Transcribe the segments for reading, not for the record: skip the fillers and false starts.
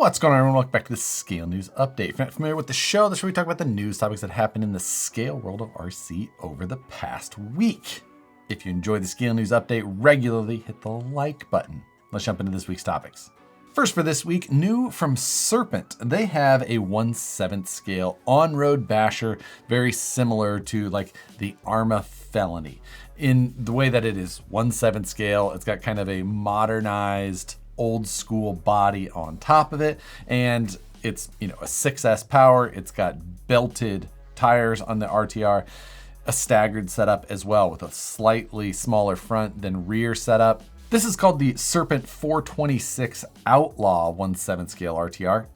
What's going on, everyone? Welcome back to the Scale News Update. If you're not familiar with the show, this is where we talk about the news topics that happened in the scale world of RC over the past week. If you enjoy the Scale News Update regularly, hit the like button. Let's jump into this week's topics. First for this week, new from Serpent. They have a 1/7 scale on-road basher, very similar to like the Arma Felony. In the way that it is 1/7 scale, it's got kind of a modernized old school body on top of it, and it's a 6S power. It's got belted tires on the RTR, a staggered setup as well with a slightly smaller front than rear setup. This is called the Serpent 426 Outlaw 1/7 scale RTR.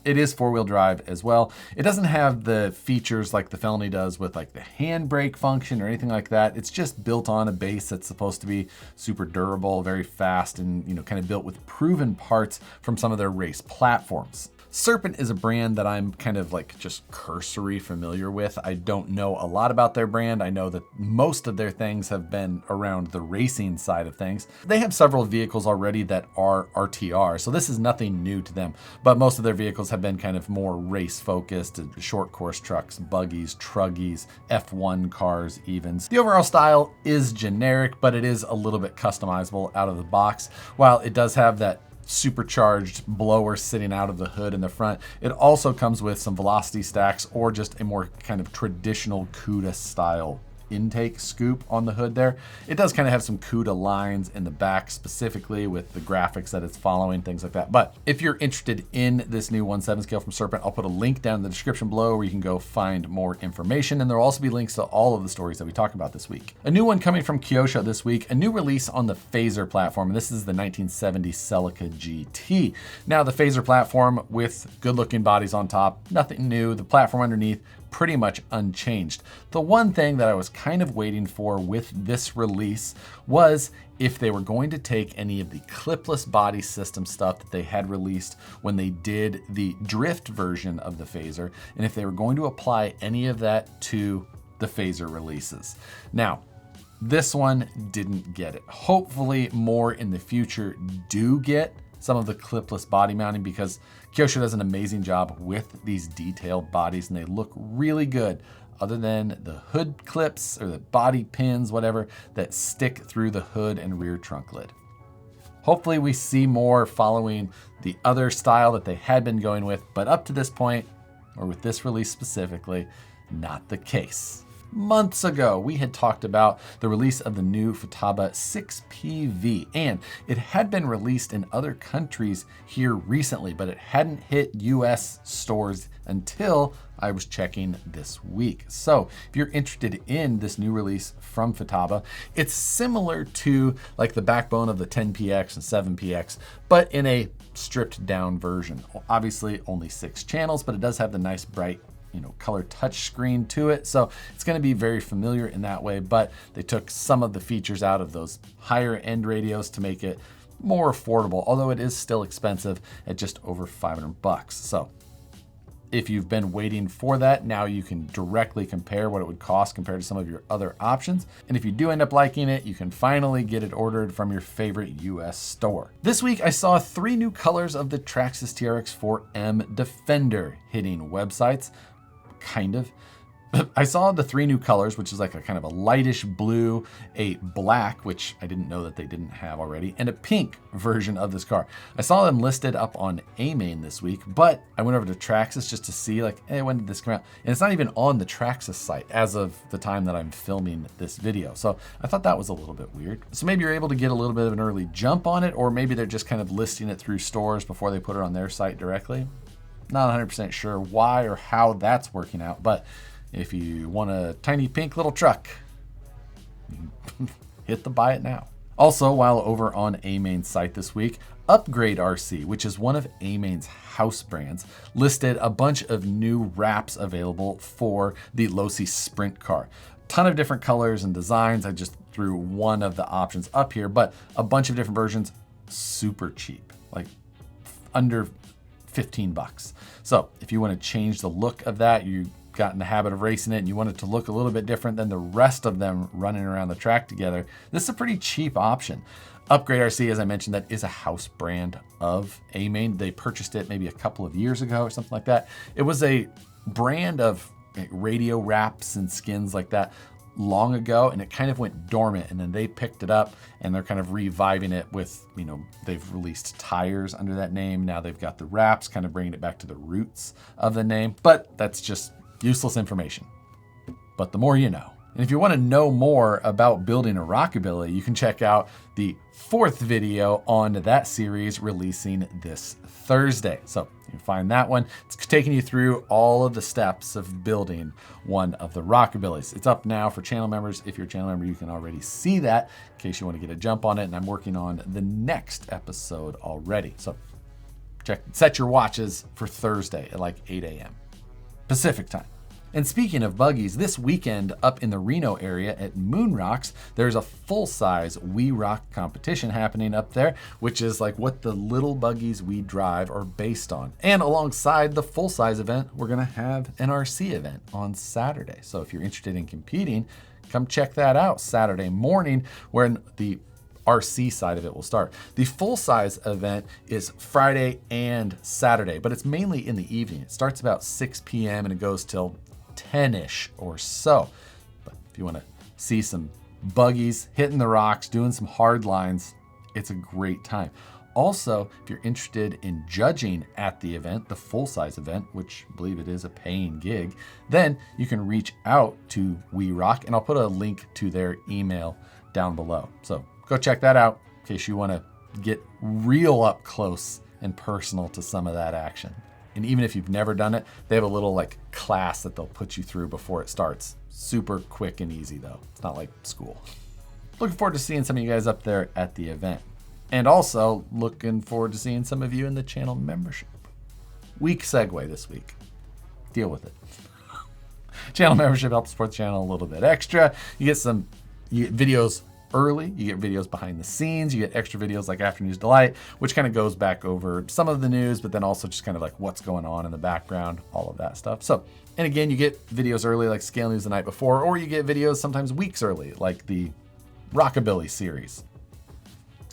It is four-wheel drive as well. It doesn't have the features like the Felony does with like the handbrake function or anything like that. It's just built on a base that's supposed to be super durable, very fast, and kind of built with proven parts from some of their race platforms. Serpent is a brand that I'm kind of like just cursory familiar with. I don't know a lot about their brand. I know that most of their things have been around the racing side of things. They have several vehicles already that are RTR, so this is nothing new to them, but most of their vehicles have been kind of more race focused, short course trucks, buggies, truggies, F1 cars even. The overall style is generic, but it is a little bit customizable out of the box. While it does have that supercharged blower sitting out of the hood in the front, it also comes with some velocity stacks or just a more kind of traditional CUDA style intake scoop on the hood there. It does kind of have some CUDA lines in the back specifically with the graphics that it's following, things like that. But if you're interested in this new 1/7 scale from Serpent, I'll put a link down in the description below where you can go find more information, and there'll also be links to all of the stories that we talk about this week. A new one coming from Kyosho this week, a new release on the Fazer platform, and this is the 1970 Celica GT. Now the Fazer platform with good looking bodies on top, nothing new. The platform underneath, pretty much unchanged. The one thing that I was kind of waiting for with this release was if they were going to take any of the clipless body system stuff that they had released when they did the drift version of the Fazer, and if they were going to apply any of that to the Fazer releases. Now, this one didn't get it. Hopefully more in the future do get some of the clipless body mounting, because Kyosho does an amazing job with these detailed bodies and they look really good, other than the hood clips or the body pins, whatever, that stick through the hood and rear trunk lid. Hopefully we see more following the other style that they had been going with, but up to this point, or with this release specifically, not the case. Months ago, we had talked about the release of the new Futaba 6PV, and it had been released in other countries here recently, but it hadn't hit US stores until I was checking this week. So if you're interested in this new release from Futaba, it's similar to like the backbone of the 10PX and 7PX, but in a stripped down version. Obviously only 6 channels, but it does have the nice bright color touch screen to it. So it's going to be very familiar in that way, but they took some of the features out of those higher end radios to make it more affordable, although it is still expensive at just over $500. So if you've been waiting for that, now you can directly compare what it would cost compared to some of your other options. And if you do end up liking it, you can finally get it ordered from your favorite US store. This week, I saw 3 new colors of the Traxxas TRX4M Defender hitting websites. Kind of. I saw the 3 new colors, which is like a kind of a lightish blue, a black, which I didn't know that they didn't have already, and a pink version of this car. I saw them listed up on AMain this week, but I went over to Traxxas just to see like, hey, when did this come out? And it's not even on the Traxxas site as of the time that I'm filming this video. So I thought that was a little bit weird. So maybe you're able to get a little bit of an early jump on it, or maybe they're just kind of listing it through stores before they put it on their site directly. Not 100% sure why or how that's working out, but if you want a tiny pink little truck, hit the buy it now. Also, while over on AMain's site this week, Upgrade RC, which is one of AMain's house brands, listed a bunch of new wraps available for the Losi Sprint car. Ton of different colors and designs. I just threw one of the options up here, but a bunch of different versions, super cheap, like under $15. So if you want to change the look of that, you got in the habit of racing it and you want it to look a little bit different than the rest of them running around the track together, this is a pretty cheap option. Upgrade RC, as I mentioned, that is a house brand of A-Main. They purchased it maybe a couple of years ago or something like that. It was a brand of radio wraps and skins like that long ago, and it kind of went dormant, and then they picked it up and they're kind of reviving it with, you know, they've released tires under that name. Now they've got the wraps, kind of bringing it back to the roots of the name, but that's just useless information. But the more you know. And if you want to know more about building a Rockabilly, you can check out the 4th video on that series releasing this Thursday. So you can find that one. It's taking you through all of the steps of building one of the Rockabillys. It's up now for channel members. If you're a channel member, you can already see that in case you want to get a jump on it. And I'm working on the next episode already. So set your watches for Thursday at like 8 a.m. Pacific time. And speaking of buggies, this weekend up in the Reno area at Moonrocks, there's a full-size WEROCK competition happening up there, which is like what the little buggies we drive are based on. And alongside the full-size event, we're gonna have an RC event on Saturday. So if you're interested in competing, come check that out Saturday morning, when the RC side of it will start. The full-size event is Friday and Saturday, but it's mainly in the evening. It starts about 6 p.m. and it goes till 10-ish or so. But if you want to see some buggies hitting the rocks, doing some hard lines, it's a great time. Also, if you're interested in judging at the event, the full-size event, which I believe it is a paying gig, then you can reach out to WEROCK, and I'll put a link to their email down below. So go check that out in case you want to get real up close and personal to some of that action. And even if you've never done it, they have a little like class that they'll put you through before it starts. Super quick and easy though. It's not like school. Looking forward to seeing some of you guys up there at the event. And also looking forward to seeing some of you in the channel membership. Weak segue this week. Deal with it. Channel membership helps support the channel a little bit extra. You get videos early, you get videos behind the scenes, you get extra videos like Afternoon's Delight, which kind of goes back over some of the news, but then also just kind of like what's going on in the background, all of that stuff. So, and again, you get videos early like Scale News the night before, or you get videos sometimes weeks early, like the Rockabilly series.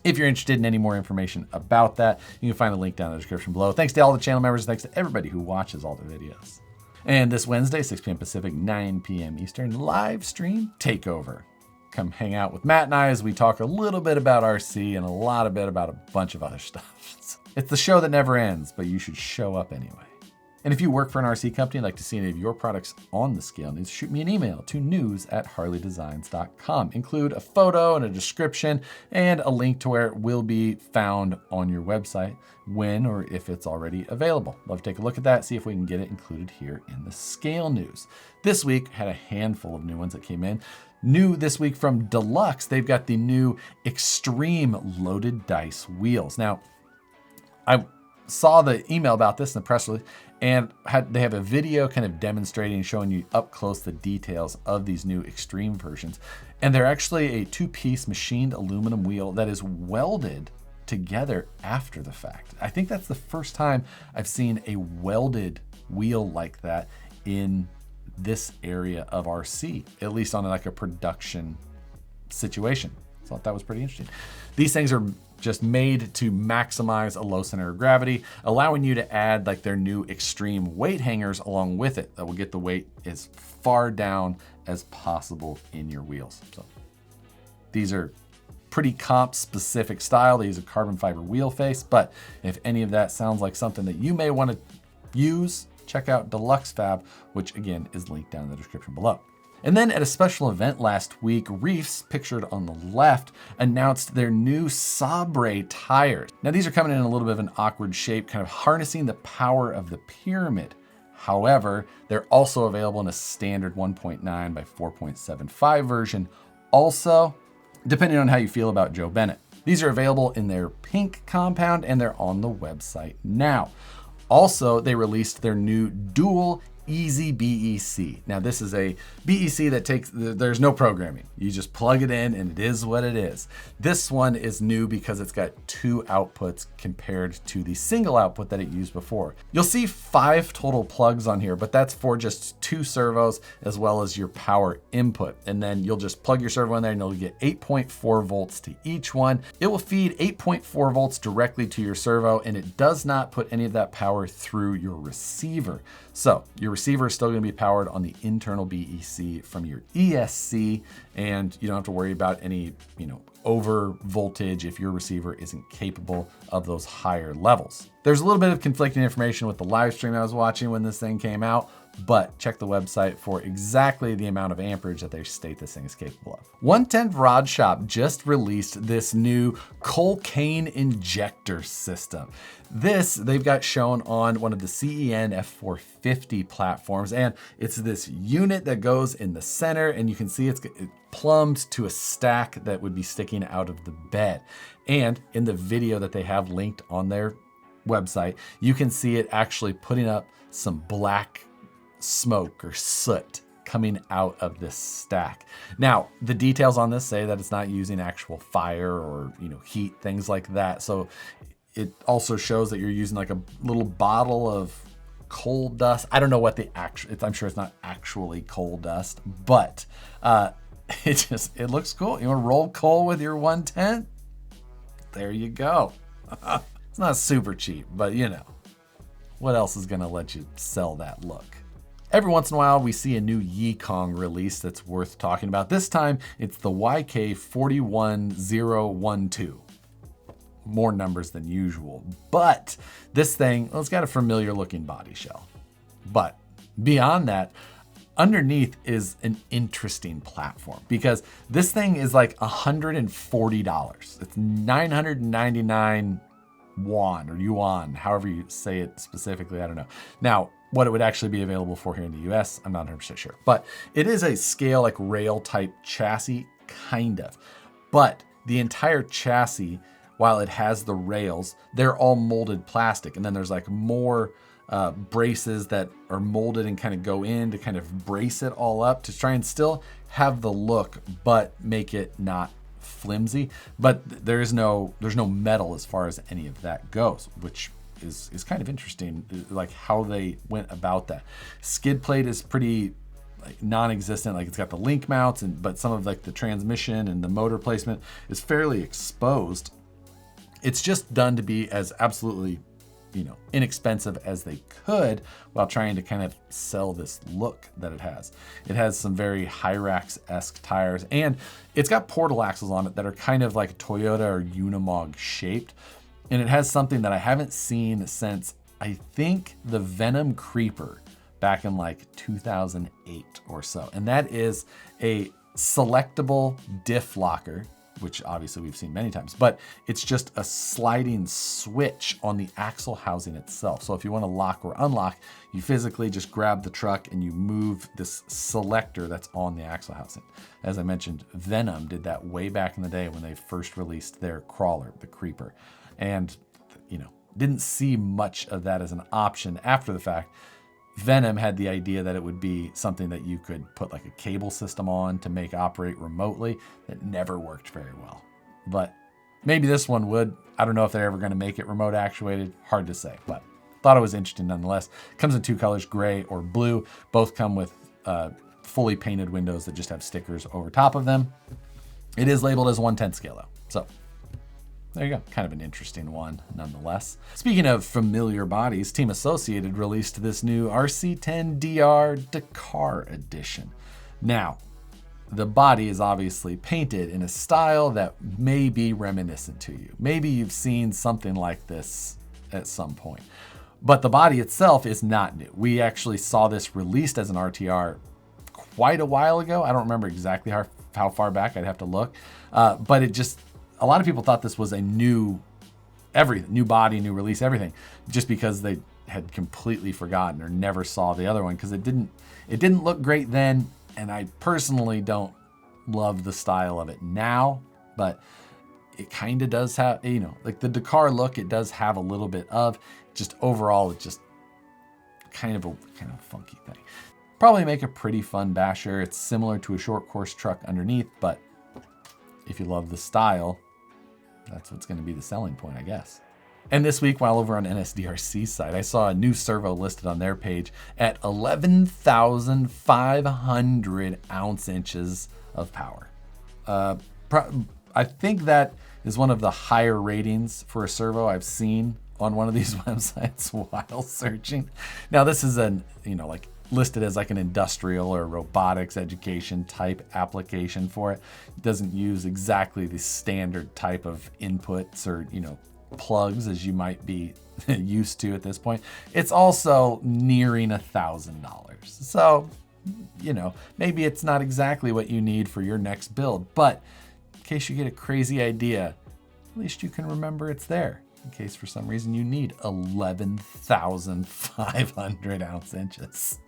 If you're interested in any more information about that, you can find a link down in the description below. Thanks to all the channel members, thanks to everybody who watches all the videos. And this Wednesday, 6 p.m. Pacific, 9 p.m. Eastern, live stream takeover. Come hang out with Matt and I as we talk a little bit about RC and a lot of bit about a bunch of other stuff. It's the show that never ends, but you should show up anyway. And if you work for an RC company and like to see any of your products on the Scale News, shoot me an email to news@harleydesigns.com. Include a photo and a description and a link to where it will be found on your website when or if it's already available. Love to take a look at that, see if we can get it included here in the Scale News. This week had a handful of new ones that came in. New this week from Dlux, they've got the new Extreme Loaded Dice wheels. Now, I saw the email about this in the press release, and they have a video kind of demonstrating, showing you up close the details of these new Extreme versions. And they're actually a 2-piece machined aluminum wheel that is welded together after the fact. I think that's the first time I've seen a welded wheel like that in this area of RC, at least on like a production situation. So I thought that was pretty interesting. These things are just made to maximize a low center of gravity, allowing you to add like their new Extreme weight hangers along with it that will get the weight as far down as possible in your wheels. So these are pretty comp specific style. They use a carbon fiber wheel face, but if any of that sounds like something that you may want to use, check out Dlux Fab, which again is linked down in the description below. And then at a special event last week, Reefs, pictured on the left, announced their new Sabre tires. Now these are coming in a little bit of an awkward shape, kind of harnessing the power of the pyramid. However, they're also available in a standard 1.9 by 4.75 version. Also, depending on how you feel about Joe Bennett. These are available in their pink compound and they're on the website now. Also, they released their new dual Easy BEC. Now this is a BEC that there's no programming. You just plug it in and it is what it is. This one is new because it's got 2 outputs compared to the single output that it used before. You'll see 5 total plugs on here, but that's for just 2 servos as well as your power input. And then you'll just plug your servo in there and you'll get 8.4 volts to each one. It will feed 8.4 volts directly to your servo, and it does not put any of that power through your receiver. So your receiver is still going to be powered on the internal BEC from your ESC, and you don't have to worry about any, over voltage if your receiver isn't capable of those higher levels. There's a little bit of conflicting information with the live stream I was watching when this thing came out, but check the website for exactly the amount of amperage that they state this thing is capable of. 110 Rodshop just released this new Coalcaine injector system. This they've got shown on one of the CEN F450 platforms, and it's this unit that goes in the center, and you can see it's plumbed to a stack that would be sticking out of the bed. And in the video that they have linked on their website, you can see it actually putting up some black smoke or soot coming out of this stack. Now, the details on this say that it's not using actual fire or heat, things like that. So it also shows that you're using like a little bottle of coal dust. I don't know what I'm sure it's not actually coal dust, but it looks cool. You want to roll coal with your 110? There you go. It's not super cheap, but what else is gonna let you sell that look? Every once in a while, we see a new Yikong release that's worth talking about. This time, it's the YK41012. More numbers than usual. But this thing, it's got a familiar looking body shell. But beyond that, underneath is an interesting platform because this thing is like $140. It's 999 won or yuan, however you say it specifically, I don't know. Now, what it would actually be available for here in the US, I'm not 100% sure, but it is a scale like rail type chassis, kind of. But the entire chassis, while it has the rails, they're all molded plastic. And then there's like more braces that are molded and kind of go in to kind of brace it all up to try and still have the look, but make it not flimsy. But there's no metal as far as any of that goes, which is kind of interesting, like how they went about that. Skid plate is pretty non-existent, like it's got the link mounts, but some of like the transmission and the motor placement is fairly exposed. It's just done to be as absolutely inexpensive as they could while trying to kind of sell this look that it has. It has some very Hyrax-esque tires, and it's got portal axles on it that are kind of like Toyota or Unimog shaped. And it has something that I haven't seen since, I think, the Venom Creeper back in like 2008 or so. And that is a selectable diff locker, which obviously we've seen many times, but it's just a sliding switch on the axle housing itself. So if you want to lock or unlock, you physically just grab the truck and you move this selector that's on the axle housing. As I mentioned, Venom did that way back in the day when they first released their crawler, the Creeper. And, didn't see much of that as an option after the fact. Venom had the idea that it would be something that you could put like a cable system on to make operate remotely. That never worked very well. But maybe this one would. I don't know if they're ever going to make it remote actuated. Hard to say, but thought it was interesting nonetheless. Comes in 2 colors, gray or blue. Both come with fully painted windows that just have stickers over top of them. It is labeled as 110 scale though. So there you go, kind of an interesting one nonetheless. Speaking of familiar bodies, Team Associated released this new RC10DR Dakar edition. Now, the body is obviously painted in a style that may be reminiscent to you. Maybe you've seen something like this at some point. But the body itself is not new. We actually saw this released as an RTR quite a while ago. I don't remember exactly how far back, I'd have to look. But a lot of people thought this was a new body, new release, everything, just because they had completely forgotten or never saw the other one because it didn't look great then, and I personally don't love the style of it now, but it kind of does have, like the Dakar look, it does have a little bit of, just overall it just kind of a funky thing. Probably make a pretty fun basher. It's similar to a short course truck underneath, but if you love the style, that's what's going to be the selling point, I guess. And this week, while over on NSDRC's site, I saw a new servo listed on their page at 11,500 ounce inches of power. I think that is one of the higher ratings for a servo I've seen on one of these websites while searching. Now, this is like listed as like an industrial or robotics education type application for it. It doesn't use exactly the standard type of inputs or, plugs as you might be used to at this point. It's also nearing $1,000. So, maybe it's not exactly what you need for your next build, but in case you get a crazy idea, at least you can remember it's there in case for some reason you need 11,500 ounce inches.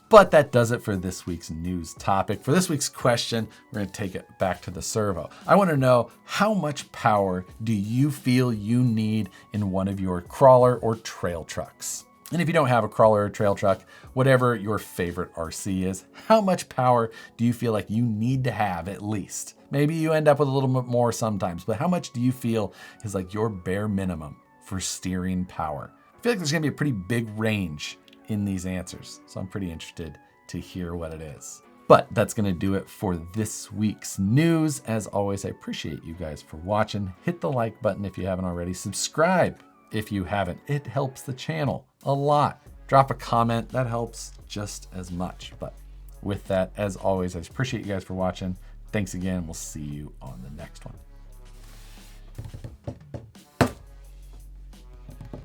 But that does it for this week's news topic. For this week's question, we're going to take it back to the servo. I want to know, how much power do you feel you need in one of your crawler or trail trucks? And if you don't have a crawler or trail truck, whatever your favorite RC is, how much power do you feel like you need to have at least? Maybe you end up with a little bit more sometimes, but how much do you feel is like your bare minimum for steering power? I feel like there's going to be a pretty big range in these answers, so I'm pretty interested to hear what it is. But that's going to do it for this week's news. As always, I appreciate you guys for watching. Hit the like button if you haven't already. Subscribe if you haven't. It helps the channel a lot. Drop a comment. That helps just as much. But with that, as always, I appreciate you guys for watching. Thanks again. We'll see you on the next one.